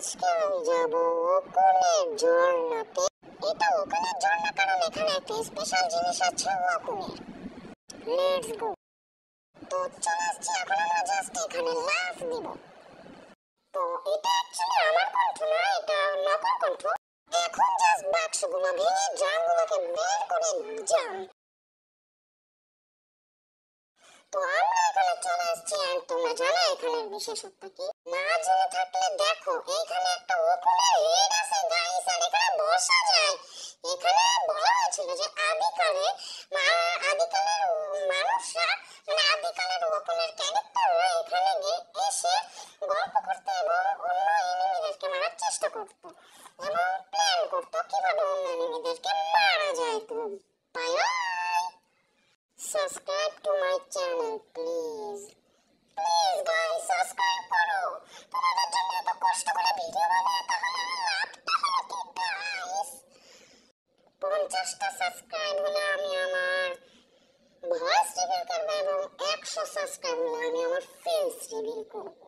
আজকে আমি যাব ওকনের ঝর্ণাতে। এটা ওকনের ঝর্ণা কারণ এখানে একটা স্পেশাল জিনিস আছে ওকনের। Let's go. তো চলে আসছি, এখন আমরা জাস্ট এখানে লাফ দিব। তো এটা অ্যাকচুয়ালি আমার কণ্ঠ না, এটা নকল কণ্ঠ। এখন জাস্ট বাক্সগুলো ভেঙে জামগুলোকে বের করে যান। তো আমরা এখানে চলে আসছি, আর তোমরা জানো এখানের বিশেষত্ব কি? না জেনে থাকলে দেখো, এখানে একটা ওপেনের হেড আছে গাইস, আর এখানে বসা যায়। এখানে বলা হয়েছিল যে আদিকালের মানুষরা, মানে আদিকালের ওপেনের ক্যারেক্টাররা এখানে এসে গল্প করতে এবং অন্য এনিমিদেরকে মারার চেষ্টা করতো এবং প্ল্যান করতো কিভাবে অন্য এনিমিদেরকে মারা যায়। তো bye bye. Subscribe to my channel, please. Please guys, subscribe করো। তোমাদের জন্য এত কষ্ট করে ভিডিও বানাই, তাহলে আমি লাভটা হলো কি গাইস? 50টা সাবস্ক্রাইব হলে আমি আমার ভয়েস রিভিল করবো এবং 100 সাবস্ক্রাইব হলে আমি আমার ফেস রিভিল করবো।